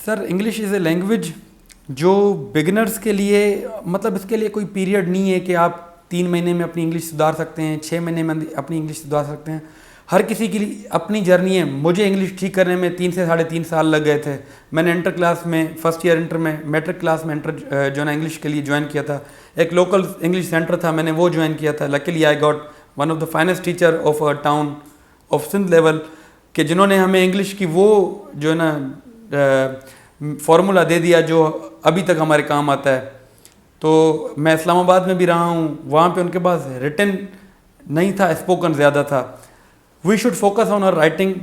Sir English is a language जो beginners के लिए, मतलब इसके लिए कोई पीरियड नहीं है कि आप 3 महीने में अपनी इंग्लिश सुधार सकते हैं, 6 महीने में अपनी इंग्लिश सुधार सकते हैं। हर किसी की अपनी जर्नी है। मुझे इंग्लिश ठीक करने में 3 से 3.5 साल लग गए थे। मैंने इंटर क्लास में, फर्स्ट ईयर इंटर में, मैट्रिक क्लास में इंटर जो ना इंग्लिश के लिए ज्वाइन किया था। एक लोकल इंग्लिश सेंटर था, मैंने वो ज्वाइन किया था। Luckily I got one of the finest teacher of a town of Sindh level, कि जिन्होंने हमें इंग्लिश की वो जो है ना फार्मूला दे दिया जो अभी तक हमारे काम आता है। तो मैं इस्लामाबाद में भी रहा हूँ, वहाँ पे उनके पास रिटन नहीं था, स्पोकन ज़्यादा था। We should focus on our writing.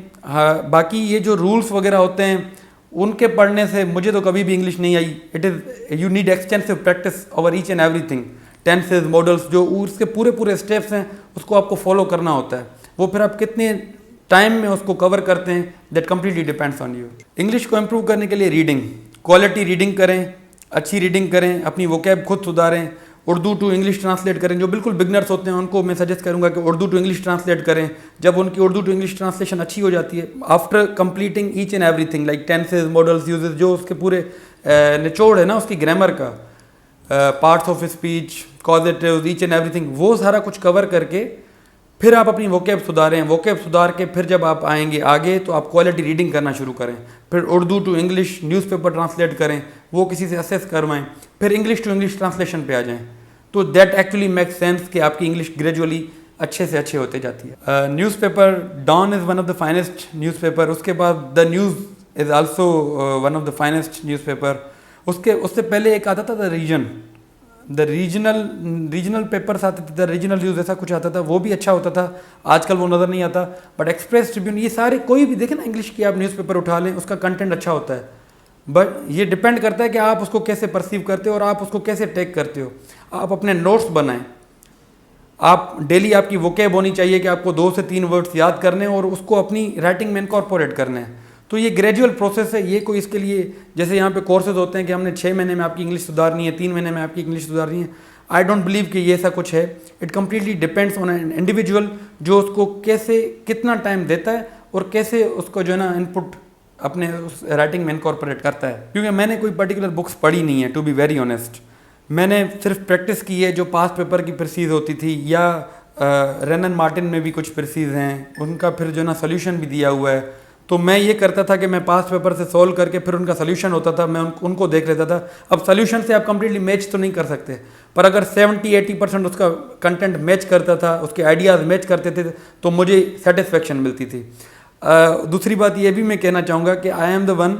बाकी ये जो रूल्स वगैरह होते हैं उनके पढ़ने से मुझे तो कभी भी इंग्लिश नहीं आई। It is you need extensive practice over each and everything. Tenses, modals, जो उसके पूरे स्टेप्स हैं उसको आपको फॉलो करना होता है। वो फिर आप कितने टाइम में उसको कवर करते हैं, that completely depends on you. English को इम्प्रूव करने के लिए रीडिंग, क्वालिटी रीडिंग करें, अच्छी रीडिंग करें, अपनी वोकैब खुद सुधारें, उर्दू टू इंग्लिश ट्रांसलेट करें। जो बिल्कुल बिगनर्स होते हैं उनको मैं सजेस्ट करूंगा कि उर्दू टू इंग्लिश ट्रांसलेट करें। जब उनकी उर्दू टू इंग्लिश ट्रांसलेशन अच्छी हो जाती है, after completing each and everything like tenses, modals, uses, जो उसके पूरे निचोड़ है ना उसकी ग्रामर का, parts of speech, causatives, each and everything, वो सारा कुछ कवर करके फिर आप अपनी वोकैब सुधारें। वोकैब सुधार के फिर जब आप आएंगे आगे तो आप क्वालिटी रीडिंग करना शुरू करें। फिर Urdu to English newspaper translate करें, वो किसी से असेस करवाएं, फिर इंग्लिश टू इंग्लिश ट्रांसलेशन पे आ जाएं। तो दैट एक्चुअली मेक सेंस कि आपकी इंग्लिश ग्रेजुअली अच्छे से अच्छे होते जाती है। Newspaper Dawn is one of the finest newspaper. उसके बाद The News is also one of the finest newspaper. उससे पहले एक आता था द रीजनल पेपर्स आते थे, द रीजनल न्यूज़ ऐसा कुछ आता था, वो भी अच्छा होता था। आजकल वो नज़र नहीं आता। बट एक्सप्रेस ट्रिब्यून, ये सारे कोई भी देखें ना इंग्लिश की आप न्यूज़पेपर उठा लें, उसका कंटेंट अच्छा होता है। बट ये डिपेंड करता है कि आप उसको कैसे परसीव करते हो और आप उसको कैसे टेक करते हो। आप अपने नोट्स बनाएं। आप डेली, आपकी वोकैब होनी चाहिए कि आपको 2 से 3 वर्ड्स याद करने और उसको अपनी राइटिंग में इनकॉर्पोरेट करने हैं। तो ये ग्रेजुअल प्रोसेस है। ये कोई इसके लिए जैसे यहाँ पे कोर्सेज होते हैं कि हमने 6 महीने में आपकी इंग्लिश सुधारनी है, 3 महीने में आपकी इंग्लिश सुधारनी है। आई डोंट बिलीव कि ये ऐसा कुछ है। It completely depends on an individual, जो उसको कैसे कितना टाइम देता है और कैसे उसको जो है ना इनपुट अपने उस राइटिंग में इनकॉर्पोरेट करता है। क्योंकि मैंने कोई पर्टिकुलर बुक्स पढ़ी नहीं है, टू बी वेरी ऑनेस्ट। मैंने सिर्फ प्रैक्टिस की है जो पास्ट पेपर की प्रिसीज होती थी, या रेनन मार्टिन में भी कुछ प्रिसीज हैं, उनका फिर जो ना सोल्यूशन भी दिया हुआ है। तो मैं ये करता था कि मैं पास्ट पेपर से सॉल्व करके फिर उनका सोल्यूशन होता था, मैं उनको देख लेता था। अब सोल्यूशन से आप कंप्लीटली मैच तो नहीं कर सकते, पर अगर 70-80% उसका कंटेंट मैच करता था, उसके आइडियाज़ मैच करते थे, तो मुझे सेटिस्फेक्शन मिलती थी। दूसरी बात ये भी मैं कहना चाहूँगा कि I am the one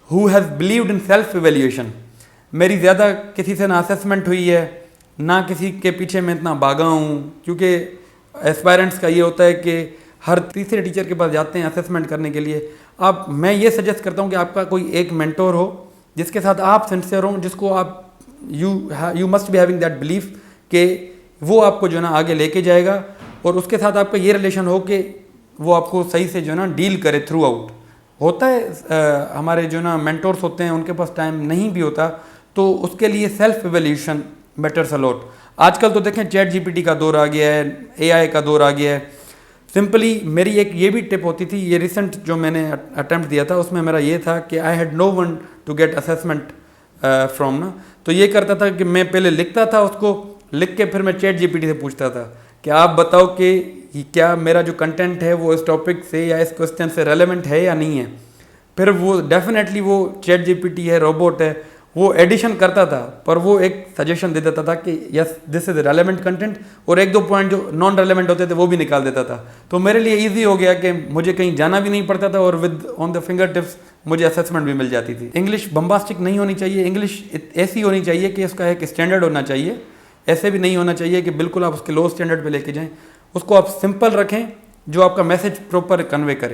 who has believed in self evaluation. मेरी ज़्यादा किसी से ना असेसमेंट हुई है, ना किसी के पीछे मैं इतना भागा हूँ। क्योंकि एस्पायरेंट्स का ये होता है कि हर तीसरे टीचर के पास जाते हैं असेसमेंट करने के लिए। मैं ये सजेस्ट करता हूँ कि आपका कोई एक मेंटोर हो जिसके साथ आप सिंसियर हो, जिसको आप you must be having that belief कि वो आपको जो है ना आगे लेके जाएगा, और उसके साथ आपका ये रिलेशन हो कि वो आपको सही से जो है ना डील करे थ्रू आउट। होता है हमारे जो ना मेंटोर्स होते हैं उनके पास टाइम नहीं भी होता, तो उसके लिए सेल्फ इवैल्यूएशन बेटर्स अ लॉट। आजकल तो देखें चैट जीपीटी का दौर आ गया है, एआई का दौर आ गया है। सिंपली मेरी एक ये भी टिप होती थी, ये रिसेंट जो मैंने अटैम्प्ट दिया था उसमें मेरा ये था कि I had no one to get assessment from ना। तो ये करता था कि मैं पहले लिखता था, उसको लिख के फिर मैं चैट जीपीटी से पूछता था कि आप बताओ कि क्या मेरा जो कंटेंट है वो इस टॉपिक से या इस क्वेश्चन से रेलेवेंट है या नहीं है। फिर वो डेफिनेटली वो चैट जीपीटी है, रोबोट है, वो एडिशन करता था, पर वो एक सजेशन दे देता था कि yes this is relevant content, और 1-2 पॉइंट जो नॉन रेलेवेंट होते थे वो भी निकाल देता था। तो मेरे लिए इजी हो गया कि मुझे कहीं जाना भी नहीं पड़ता था और with on the finger tips मुझे असेसमेंट भी मिल जाती थी। इंग्लिश बम्बास्टिक नहीं होनी चाहिए। इंग्लिश ऐसी होनी चाहिए कि उसका एक स्टैंडर्ड होना चाहिए। ऐसे भी नहीं होना चाहिए कि बिल्कुल आप उसके लो स्टैंडर्ड पे लेके जाएं। उसको आप सिंपल रखें जो आपका मैसेज प्रॉपर कन्वे करे।